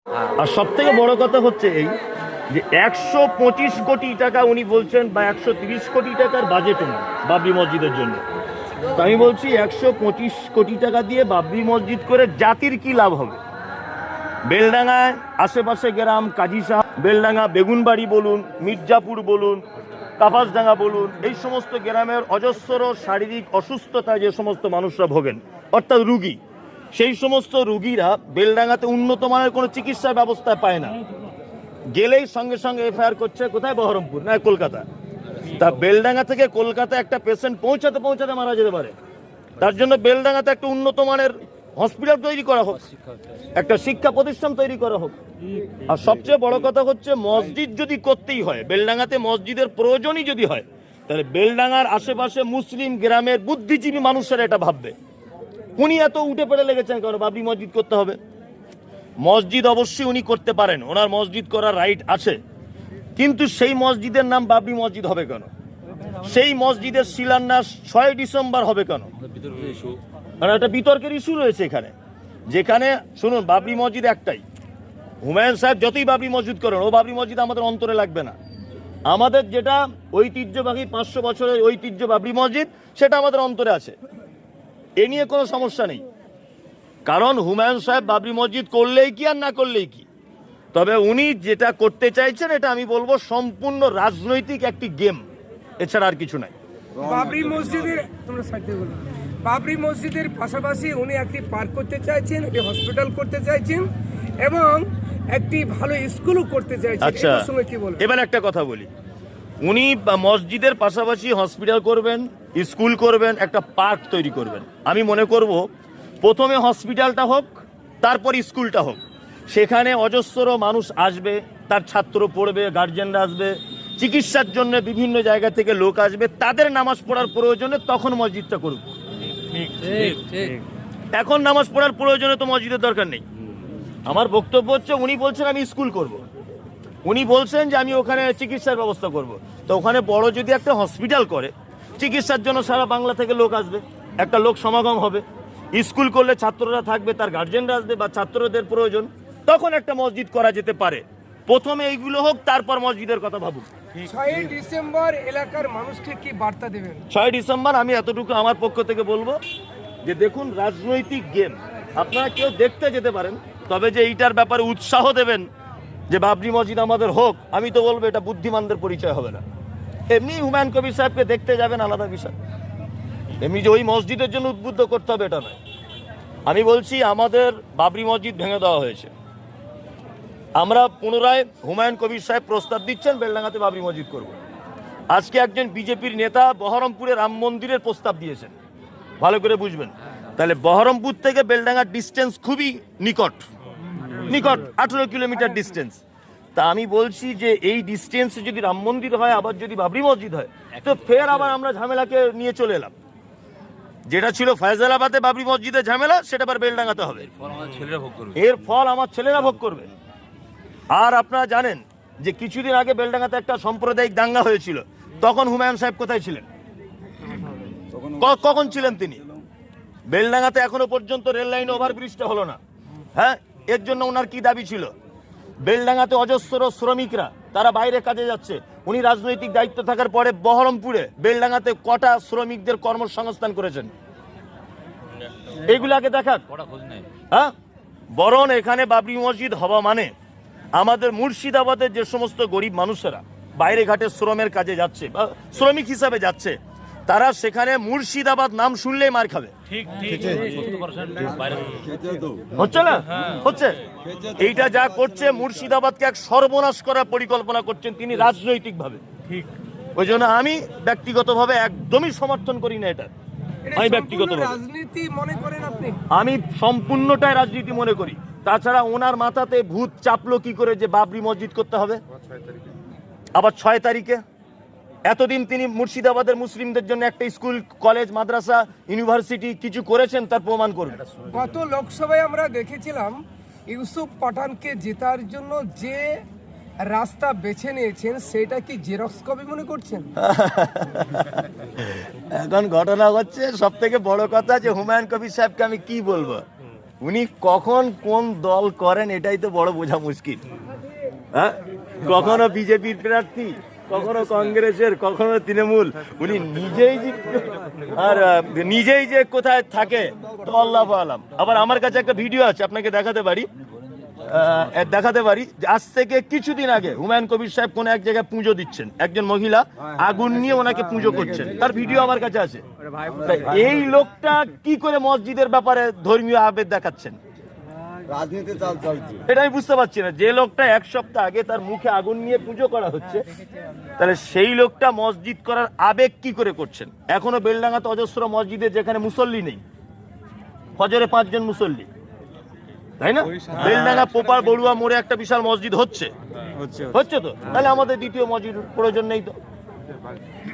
আর সব থেকে বড় কথা হচ্ছে এই যে 125 কোটি টাকা উনি বলছেন বা 130 কোটি টাকার বাজেট উনি বাবরি মসজিদের জন্য। তো আমি বলছি 125 কোটি টাকা দিয়ে বাবরি মসজিদ করে জাতির কি লাভ হবে? বেলডাঙ্গায় আশেপাশে গ্রাম কাজীসাহ, বেলডাঙ্গা, বেগুনবাড়ি বলুন, মির্জাপুর বলুন, কাপাসডাঙ্গা বলুন, এই সমস্ত গ্রামের অজস্র শারীরিক অসুস্থতায় যে সমস্ত মানুষরা ভোগেন, অর্থাৎ রুগী, সেই সমস্ত রুগীরা বেলডাঙ্গাতে উন্নত মানের কোনো চিকিৎসা ব্যবস্থা পায় না। গেলেই সঙ্গে সঙ্গে এফআইআর করছে কোথায়, বহরমপুর না কলকাতা। তা বেলডাঙ্গা থেকে কলকাতা একটা পেশেন্ট পৌঁছাতে পৌঁছাতে মারা যেতে পারে। তার জন্য বেলডাঙ্গাতে একটা উন্নত মানের হসপিটাল তৈরি করা হোক, একটা শিক্ষা প্রতিষ্ঠান তৈরি করা হোক। আর সবচেয়ে বড় কথা হচ্ছে মসজিদ যদি করতেই হয়, বেলডাঙ্গাতে মসজিদের প্রয়োজনই যদি হয়, তাহলে বেলডাঙ্গার আশেপাশে মুসলিম গ্রামের বুদ্ধিজীবী মানুষেরা এটা ভাববে। উনি এত উঠে পড়ে লেগেছেন কারণ বাবরি মসজিদ করতে হবে। মসজিদ অবশ্যই উনি করতে পারেন, ওনার মসজিদ করার রাইট আছে, কিন্তু সেই মসজিদের নাম বাবরি মসজিদ হবে কেন? সেই মসজিদের শিলান্যাস 6 ডিসেম্বর হবে কেন? মানে একটা বিতর্কের ইস্যু রয়েছে এখানে। যেখানে শুনুন, বাবরি মসজিদ একটাই, হুমায়ুন সাহেব যতই বাবরি মসজিদ করেন, ও বাবরি মসজিদ আমাদের অন্তরে লাগবে না। আমাদের যেটা ঐতিহ্যবাহী 500 বছরের ঐতিহ্য বাবরি মসজিদ, সেটা আমাদের অন্তরে আছে, এ নিয়ে কোনো সমস্যা নেই। কারণ হুমায়ুন সাহেব বাবরি মসজিদ করলেই কি আর না করলেই কি, তবে উনি যেটা করতে চাইছেন এটা আমি বলবো সম্পূর্ণ রাজনৈতিক একটি গেম, এছাড়া আর কিছু নাই। বাবরি মসজিদের পাশাপাশি উনি একটি পার্ক করতে চাইছেন, একটি হসপিটাল করতে চাইছেন এবং একটি ভালো স্কুলও করতে চাইছেন। আচ্ছা, এবার একটা কথা বলি, উনি মসজিদের পাশাপাশি হসপিটাল করবেন, স্কুল করবেন, একটা পার্ক তৈরি করবেন। আমি মনে করব প্রথমে হসপিটালটা হোক, তারপর স্কুলটা হোক। সেখানে অজস্র মানুষ আসবে, তার ছাত্র পড়বে, গার্জেনরা আসবে, চিকিৎসার জন্য বিভিন্ন জায়গা থেকে লোক আসবে, তাদের নামাজ পড়ার প্রয়োজনে তখন মসজিদটা করব। এখন নামাজ পড়ার প্রয়োজনে তো মসজিদের দরকার নেই। আমার বক্তব্য হচ্ছে, উনি বলছেন আমি স্কুল করব, উনি বলছেন যে আমি ওখানে চিকিৎসার ব্যবস্থা করব। তো ওখানে বড় যদি একটা হসপিটাল করে, চিকিৎসার জন্য সারা বাংলা থেকে লোক আসবে, একটা লোক সমাগম হবে। স্কুল করলে ছাত্ররা থাকবে, তার গার্জেনরা আসবে বা ছাত্রদের প্রয়োজন, তখন একটা মসজিদ করা যেতে পারে। প্রথমে এইগুলো হোক, তারপর মসজিদের কথা ভাবুক। 6 ডিসেম্বর এলাকার মানুষকে কি বার্তা দেবেন? 6 ডিসেম্বর আমি এতটুকু আমার পক্ষ থেকে বলবো যে দেখুন, রাজনৈতিক গেম আপনারা কেউ দেখতে যেতে পারেন, তবে যে এইটার ব্যাপারে উৎসাহ দেবেন যে বাবরি মসজিদ আমাদের হোক, আমি তো বলবো এটা বুদ্ধিমানদের পরিচয় হবে না। এমনি হুমায়ুন কবির সাহেবকে দেখতে যাবেন আলাদা বিষয়, এমনি যে ওই মসজিদের জন্য উদ্বুদ্ধ করতে হবে এটা নয়। আমি বলছি আমাদের বাবরি মসজিদ ভেঙে দেওয়া হয়েছে, আমরা পুনরায় হুমায়ুন কবির সাহেব প্রস্তাব দিচ্ছেন বেলডাঙ্গাতে বাবরি মসজিদ করব। আজকে একজন বিজেপির নেতা বহরমপুরে রাম মন্দিরের প্রস্তাব দিয়েছেন, ভালো করে বুঝবেন। তাহলে বহরমপুর থেকে বেলডাঙ্গার ডিস্টেন্স খুবই নিকট, 18 কিলোমিটার ডিস্টেন্স। তা আমি বলছি যে এই ডিস্টেন্সে যদি রাম মন্দির হয়, আবার যদি বাবরি মসজিদ হয়, তো ফের আবার আমরা ঝামেলাকে নিয়ে চলে এলাম। যেটা ছিল ফয়সালাবাদে বাবরি মসজিদের ঝামেলা, সেটা আবার বেলডাঙ্গাতে হবে। এর ফল আমার ছেলেরা ভোগ করবে। আর আপনারা জানেন যে কিছুদিন আগে বেলডাঙ্গাতে একটা সাম্প্রদায়িক দাঙ্গা হয়েছিল, তখন হুমায়ুন সাহেব কোথায় ছিলেন? কখন ছিলেন তিনি? বেলডাঙ্গাতে এখনো পর্যন্ত রেল লাইন ওভারব্রিজটা হলো না। হ্যাঁ, এর জন্য ওনার কি দাবি ছিল? বেলডাঙ্গাতে অজস্র শ্রমিকরা তারা বাইরে কাজে যাচ্ছে, উনি রাজনৈতিক দায়িত্ব থাকার পরে বহরমপুরে বেলডাঙ্গাতে কটা শ্রমিকদের কর্মসংস্থান করেছেন, এগুলো আগে দেখান। হ্যাঁ, বরং এখানে বাবরি মসজিদ হওয়া মানে আমাদের মুর্শিদাবাদের যে সমস্ত গরিব মানুষেরা বাইরে ঘাটে শ্রমের কাজে যাচ্ছে বা শ্রমিক হিসাবে যাচ্ছে, তারা সেখানে মুর্শিদাবাদ নাম শুনলেই মার খাবে। হচ্ছে না? হচ্ছে। এইটা যা করছে, মুর্শিদাবাদকে এক সর্বনাশ করার পরিকল্পনা করছেন তিনি রাজনৈতিকভাবে। ওই জন্য আমি ব্যক্তিগতভাবে একদমই সমর্থন করি না এটা। আমি ব্যক্তিগতভাবে রাজনীতি মনে করেন আপনি? আমি সম্পূর্ণটাই রাজনীতি মনে করি। তাছাড়া ওনার মাথাতে ভূত চাপলো কি করে যে বাবরি মসজিদ করতে হবে আবার 6 তারিখে? এতদিন তিনি মুর্শিদাবাদের মুসলিমদের জন্য একটা স্কুল, কলেজ, মাদ্রাসা, ইউনিভার্সিটি কিছু করেছেন, তার প্রমাণ করুন। গত লোকসভায় আমরা দেখেছিলাম ইউসুফ পাঠানকে জেতার জন্য যে রাস্তা বেছে নিয়েছেন, সেটা কি জেরক্স কপি মনে করছেন? এখন ঘটনা হচ্ছে, সব থেকে বড় কথা যে হুমায়ুন কবির সাহেবকে আমি কি বলবো, উনি কখন কোন দল করেন এটাই তো বড় বোঝা মুশকিল। হ্যাঁ, কখনো বিজেপির প্রার্থী, কখনো কংগ্রেসের, কখনো তৃণমূল। উনি নিজেই যে আর নিজেই যে কোথায় থাকে তো আল্লাহ আলাম। আবার আমার কাছে একটা ভিডিও আছে, আপনাকে দেখাতে পারি যে আজ থেকে কিছুদিন আগে হুমায়ুন কবির সাহেব কোন এক জায়গায় পুজো দিচ্ছেন, একজন মহিলা আগুন নিয়ে ওনাকে পুজো করছেন, তার ভিডিও আমার কাছে আছে। এই লোকটা কি করে মসজিদের ব্যাপারে ধর্মীয় আবেগ দেখাচ্ছেন, রাজনীতি চাল চলছে। এটা আমি বুঝতে পারছি না। যে লোকটা এক সপ্তাহ আগে তার মুখে আগুন নিয়ে পুজো করা হচ্ছে, তাহলে সেই লোকটা মসজিদ করার আবেগ কি করে করছেন? এখনো বেলডাঙ্গাতে অজস্র মসজিদে যেখানে মুসল্লি নেই, ফজরে 5 জন মুসল্লি, তাই না? বেলডাঙ্গা পোপার বড়ুয়া মোড়ে একটা বিশাল মসজিদ হচ্ছে তো, তাহলে আমাদের দ্বিতীয় মসজিদ প্রয়োজন নেই তো।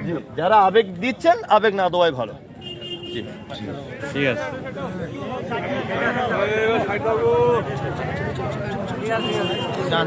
জি, যারা আবেগ দিচ্ছেন আবেগ না দেওয়াই ভালো। জি, ঠিক আছে। যান